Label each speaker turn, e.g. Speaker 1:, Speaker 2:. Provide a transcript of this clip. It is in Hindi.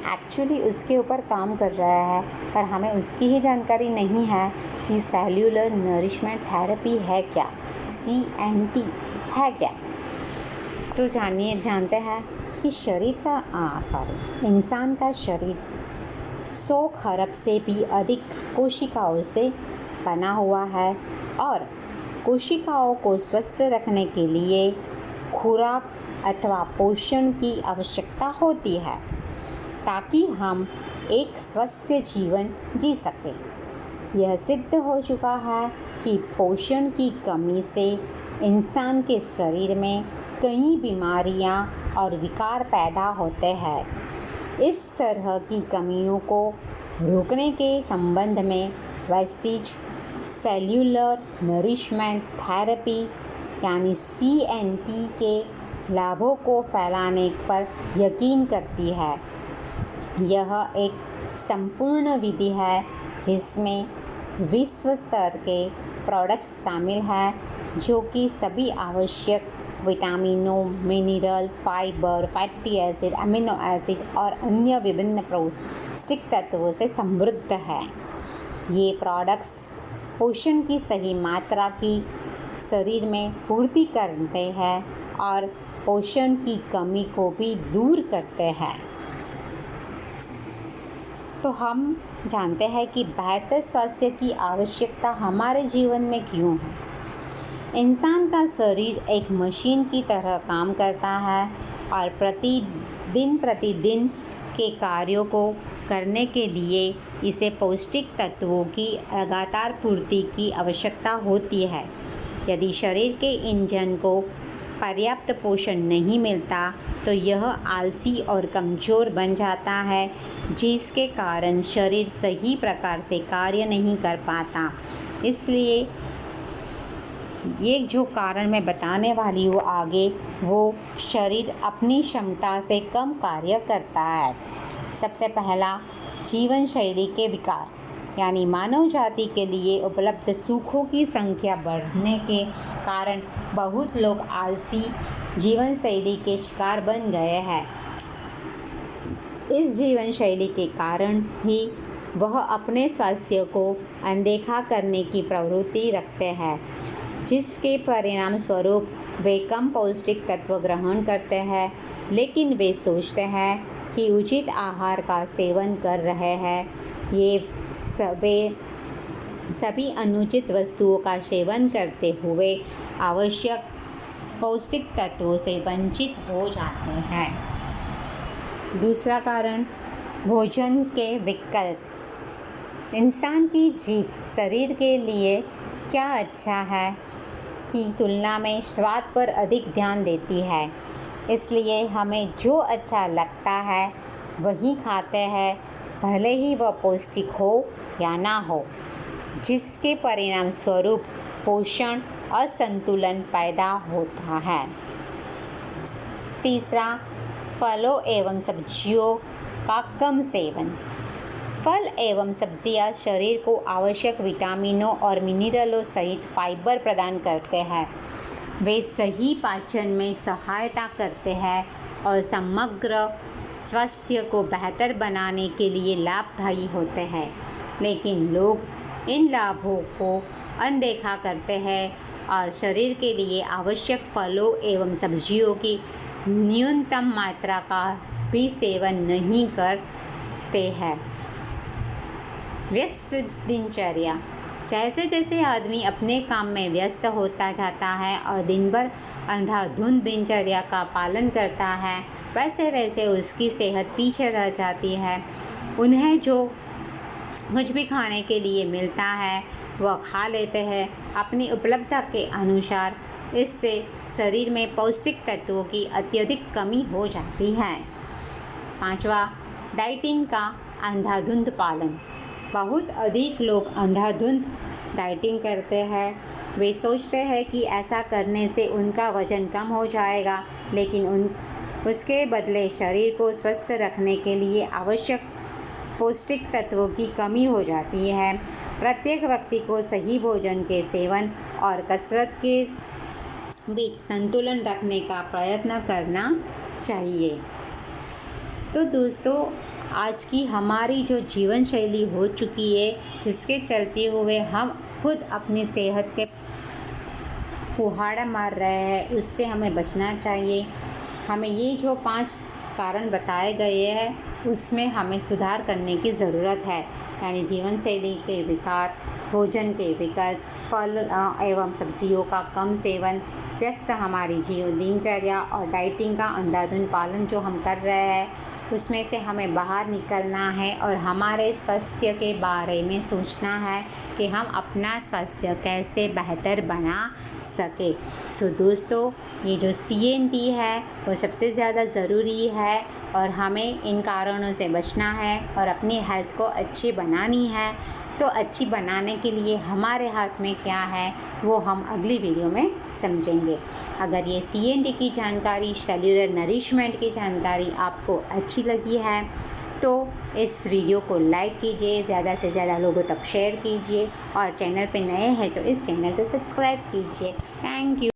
Speaker 1: एक्चुअली उसके ऊपर काम कर रहा है, पर हमें उसकी ही जानकारी नहीं है कि सेल्युलर नरिशमेंट थेरेपी है क्या, CNT है क्या। तो जानते हैं कि इंसान का शरीर 100 खरब से भी अधिक कोशिकाओं से बना हुआ है और कोशिकाओं को स्वस्थ रखने के लिए खुराक अथवा पोषण की आवश्यकता होती है ताकि हम एक स्वस्थ जीवन जी सकें। यह सिद्ध हो चुका है कि पोषण की कमी से इंसान के शरीर में कई बीमारियां और विकार पैदा होते हैं। इस तरह की कमियों को रोकने के संबंध में वेस्टिज सेल्युलर नरिशमेंट थेरेपी यानी CNT के लाभों को फैलाने पर यकीन करती है। यह एक संपूर्ण विधि है जिसमें विश्व स्तर के प्रोडक्ट्स शामिल हैं जो कि सभी आवश्यक विटामिनों, mineral, fibre, fatty acid, amino acid और अन्य विभिन्न पौष्टिक तत्वों से समृद्ध है। ये प्रोडक्ट्स पोषण की सही मात्रा की शरीर में पूर्ति करते हैं और पोषण की कमी को भी दूर करते हैं। तो हम जानते हैं कि बेहतर स्वास्थ्य की आवश्यकता हमारे जीवन में क्यों है। इंसान का शरीर एक मशीन की तरह काम करता है और प्रतिदिन के कार्यों को करने के लिए इसे पौष्टिक तत्वों की लगातार पूर्ति की आवश्यकता होती है। यदि शरीर के इंजन को पर्याप्त पोषण नहीं मिलता तो यह आलसी और कमज़ोर बन जाता है, जिसके कारण शरीर सही प्रकार से कार्य नहीं कर पाता। इसलिए ये जो कारण मैं बताने वाली हूँ आगे, वो शरीर अपनी क्षमता से कम कार्य करता है। सबसे पहला, जीवन शैली के विकार यानी मानव जाति के लिए उपलब्ध सुखों की संख्या बढ़ने के कारण बहुत लोग आलसी जीवन शैली के शिकार बन गए हैं। इस जीवन शैली के कारण ही वह अपने स्वास्थ्य को अनदेखा करने की प्रवृत्ति रखते हैं, जिसके परिणाम स्वरूप वे कम पौष्टिक तत्व ग्रहण करते हैं, लेकिन वे सोचते हैं कि उचित आहार का सेवन कर रहे हैं। ये सभी अनुचित वस्तुओं का सेवन करते हुए आवश्यक पौष्टिक तत्वों से वंचित हो जाते हैं। दूसरा कारण, भोजन के विकल्प। इंसान की जीभ शरीर के लिए क्या अच्छा है की तुलना में स्वाद पर अधिक ध्यान देती है। इसलिए हमें जो अच्छा लगता है वही खाते हैं, भले ही वह पौष्टिक हो या ना हो, जिसके परिणाम स्वरूप पोषण असंतुलन पैदा होता है। तीसरा, फलों एवं सब्जियों का कम सेवन। फल एवं सब्जियां शरीर को आवश्यक विटामिनों और मिनरलों सहित फाइबर प्रदान करते हैं। वे सही पाचन में सहायता करते हैं और समग्र स्वास्थ्य को बेहतर बनाने के लिए लाभदायी होते हैं, लेकिन लोग इन लाभों को अनदेखा करते हैं और शरीर के लिए आवश्यक फलों एवं सब्जियों की न्यूनतम मात्रा का भी सेवन नहीं करते हैं। व्यस्त दिनचर्या। जैसे जैसे आदमी अपने काम में व्यस्त होता जाता है और दिन भर अंधाधुंध दिनचर्या का पालन करता है, वैसे वैसे उसकी सेहत पीछे रह जाती है। उन्हें जो कुछ भी खाने के लिए मिलता है वह खा लेते हैं अपनी उपलब्धता के अनुसार। इससे शरीर में पौष्टिक तत्वों की अत्यधिक कमी हो जाती है। पांचवा, डाइटिंग का अंधाधुंध पालन। बहुत अधिक लोग अंधाधुंध डाइटिंग करते हैं। वे सोचते हैं कि ऐसा करने से उनका वज़न कम हो जाएगा, लेकिन उसके बदले शरीर को स्वस्थ रखने के लिए आवश्यक पौष्टिक तत्वों की कमी हो जाती है। प्रत्येक व्यक्ति को सही भोजन के सेवन और कसरत के बीच संतुलन रखने का प्रयत्न करना चाहिए। तो दोस्तों, आज की हमारी जो जीवन शैली हो चुकी है, जिसके चलते हुए हम खुद अपनी सेहत के कुहाड़ा मार रहे हैं, उससे हमें बचना चाहिए। हमें ये जो 5 कारण बताए गए हैं उसमें हमें सुधार करने की ज़रूरत है, यानी जीवन शैली के विकार, भोजन के विकल्प, फल एवं सब्जियों का कम सेवन, व्यस्त हमारी दिनचर्या और डाइटिंग का अंधाधुंध पालन जो हम कर रहे हैं उसमें से हमें बाहर निकलना है और हमारे स्वास्थ्य के बारे में सोचना है कि हम अपना स्वास्थ्य कैसे बेहतर बना सके। सो दोस्तों, ये जो CNT है वो सबसे ज़्यादा ज़रूरी है और हमें इन कारणों से बचना है और अपनी हेल्थ को अच्छी बनानी है। तो अच्छी बनाने के लिए हमारे हाथ में क्या है वो हम अगली वीडियो में समझेंगे। अगर ये CNT की जानकारी, सेल्युलर नरिशमेंट की जानकारी आपको अच्छी लगी है तो इस वीडियो को लाइक कीजिए, ज़्यादा से ज़्यादा लोगों तक शेयर कीजिए और चैनल पे नए हैं तो इस चैनल को सब्सक्राइब कीजिए। Thank you.